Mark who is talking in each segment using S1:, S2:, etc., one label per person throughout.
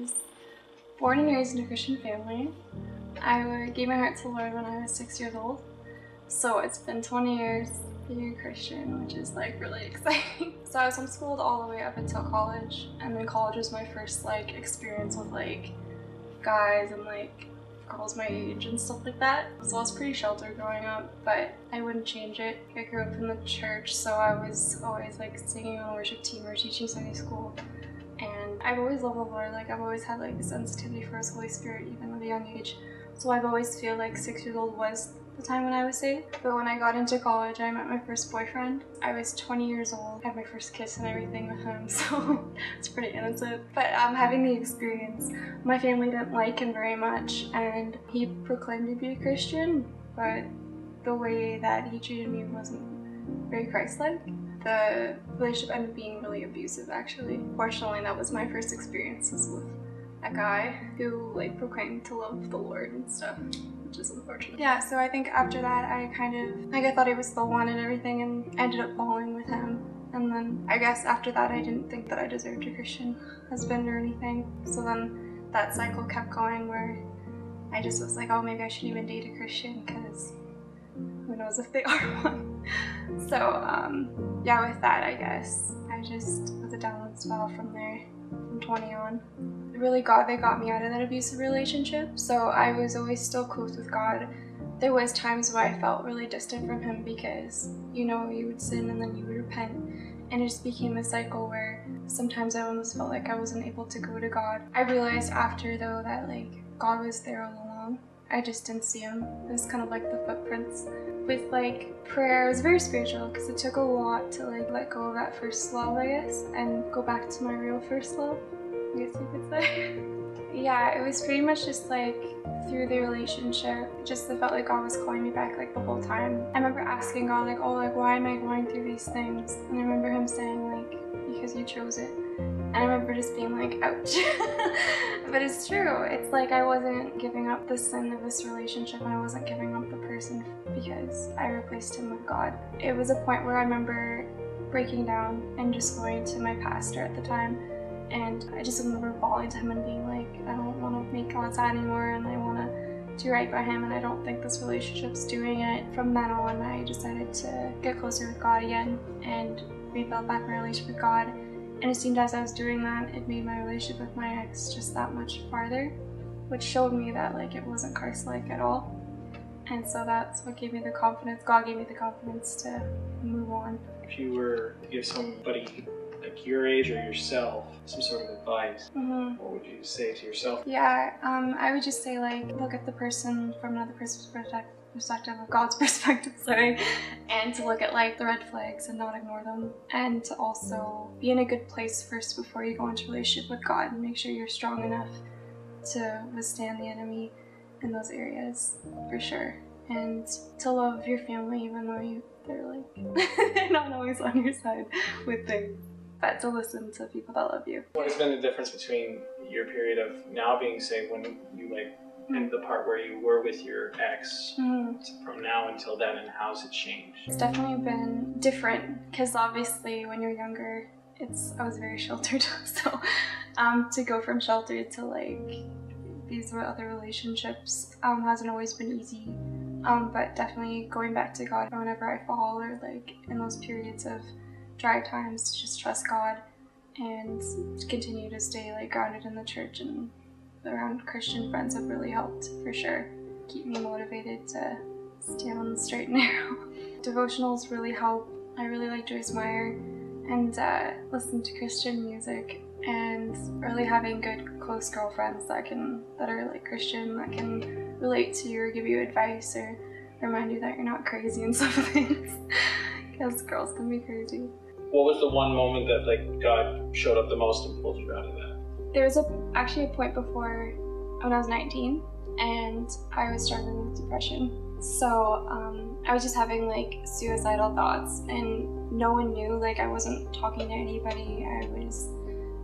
S1: was born and raised in a Christian family. I gave my heart to the Lord when I was 6 years old. So it's been 20 years being a Christian, which is like really exciting. So I was homeschooled all the way up until college, and then college was my first like experience with like guys and like girls my age and stuff like that. So I was pretty sheltered growing up, but I wouldn't change it. I grew up in the church, so I was always like singing on worship team or teaching Sunday school. And I've always loved the Lord. Like I've always had like a sensitivity for His Holy Spirit even at a young age. So I've always feel like 6 years old was the time when I was saved. But when I got into college, I met my first boyfriend. I was 20 years old. I had my first kiss and everything with him, so it's pretty innocent. But having the experience, my family didn't like him very much, and he proclaimed to be a Christian, but the way that he treated me wasn't very Christ-like. The relationship ended up being really abusive, actually. Fortunately, that was my first experiences with a guy who like proclaimed to love the Lord and stuff, which is unfortunate. Yeah, so I think after that I kind of, like I thought he was the one and everything, and ended up falling with him. And then I guess after that I didn't think that I deserved a Christian husband or anything. So then that cycle kept going where I just was like, oh, maybe I shouldn't even date a Christian because who knows if they are one. So yeah, with that I guess I just was a downward spiral from there, from 20 on. Really they got me out of that abusive relationship, so I was always still close with God. There was times where I felt really distant from Him because, you know, you would sin and then you would repent, and it just became a cycle where sometimes I almost felt like I wasn't able to go to God. I realized after though that like God was there all along. I just didn't see Him. It was kind of like the footprints. With like prayer, it was very spiritual because it took a lot to like let go of that first love, I guess, and go back to my real first love, I guess you could say. Yeah, it was pretty much just like through the relationship, just felt like God was calling me back like the whole time. I remember asking God like, oh, like why am I going through these things? And I remember Him saying like, because you chose it. And I remember just being like, ouch. But it's true. It's like I wasn't giving up the sin of this relationship, and I wasn't giving up the person because I replaced him with God. It was a point where I remember breaking down and just going to my pastor at the time, and I just remember bawling to him and being like, I don't want to make God sad anymore, and I want to do right by him, and I don't think this relationship's doing it. From then on, I decided to get closer with God again and rebuild back my relationship with God. And it seemed as I was doing that, it made my relationship with my ex just that much farther, which showed me that like it wasn't Christ-like at all. And so that's what gave me the confidence. God gave me the confidence to move on.
S2: If you were to give somebody like your age or yourself some sort of advice, what would you say to yourself?
S1: Yeah, I would just say like look at the person from another person's perspective, of God's perspective, sorry, and to look at like the red flags and not ignore them, and to also be in a good place first before you go into a relationship with God, and make sure you're strong enough to withstand the enemy in those areas for sure, and to love your family even though they're like they're not always on your side with things, but to listen to people that love you.
S2: What has been the difference between your period of now being saved when you like and the part where you were with your ex from now until then, and how's it changed?
S1: It's definitely been different because obviously when you're younger, I was very sheltered, so to go from sheltered to like these other relationships hasn't always been easy, but definitely going back to God whenever I fall or like in those periods of dry times, to just trust God and continue to stay like grounded in the church and around Christian friends have really helped for sure. Keep me motivated to stay on the straight and narrow. Devotionals really help. I really like Joyce Meyer and listen to Christian music, and really having good close girlfriends that are like Christian, that can relate to you or give you advice or remind you that you're not crazy in some things, because girls can be crazy.
S2: What was the one moment that like God showed up the most and pulled you out of that?
S1: There was actually a point before when I was 19 and I was struggling with depression. So I was just having like suicidal thoughts, and no one knew. Like I wasn't talking to anybody. I was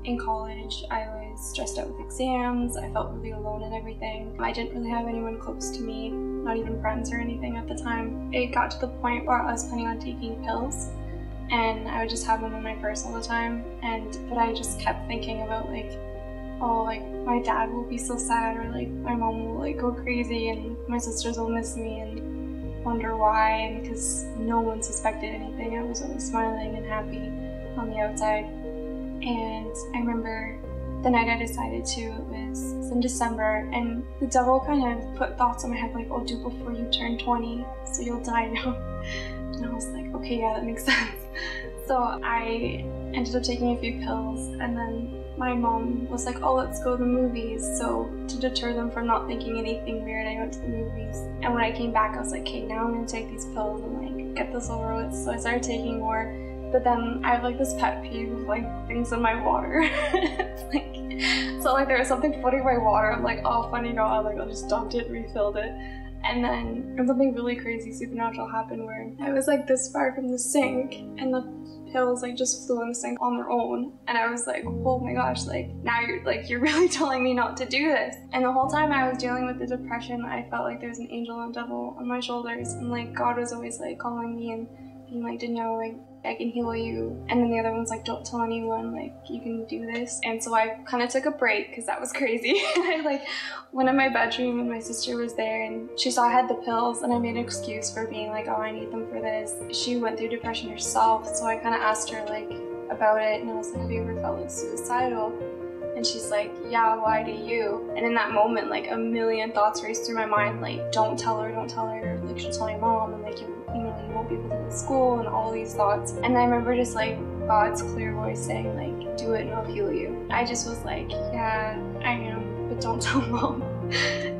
S1: in college. I was stressed out with exams. I felt really alone and everything. I didn't really have anyone close to me, not even friends or anything at the time. It got to the point where I was planning on taking pills, and I would just have them in my purse all the time. But I just kept thinking about like oh, like my dad will be so sad, or like my mom will like go crazy, and my sisters will miss me and wonder why, and because no one suspected anything. I was always smiling and happy on the outside. And I remember the night I decided to, it was in December, and the devil kind of put thoughts in my head like, oh, do before you turn 20, so you'll die now. And I was like, okay, yeah, that makes sense. So I ended up taking a few pills, and then my mom was like, oh, let's go to the movies. So to deter them from not thinking anything weird, I went to the movies. And when I came back, I was like, okay, now I'm gonna take these pills and like get this over with. So I started taking more. But then I have like this pet peeve of like things in my water. So like there was something floating in my water. I'm like, oh, funny God, like I just dumped it, refilled it. And then something really crazy supernatural happened where I was like this far from the sink, and the pills like just flew in the sink on their own. And I was like, oh my gosh, like now you're really telling me not to do this. And the whole time I was dealing with the depression, I felt like there was an angel and devil on my shoulders, and like God was always like calling me and being like, Danielle, like I can heal you. And then the other one's like, don't tell anyone, like you can do this. And so I kind of took a break because that was crazy. I like went in my bedroom, and my sister was there, and she saw I had the pills, and I made an excuse for being like, oh, I need them for this. She went through depression herself, so I kind of asked her like about it, and I was like, have you ever felt like suicidal? And she's like, yeah, why do you? And in that moment, like a million thoughts raced through my mind, like don't tell her, like she'll tell your mom, and like you won't be able to go to school, and all these thoughts. And I remember just like God's clear voice saying like, do it and I'll heal you. I just was like, yeah, I am, but don't tell mom.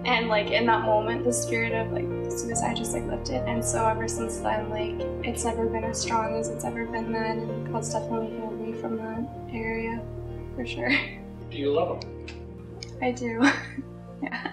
S1: And like in that moment, the spirit of like suicide just like lifted. And so ever since then, like it's never been as strong as it's ever been then, and God's definitely healed me from that area, for sure.
S2: Do you love him?
S1: I do. Yeah.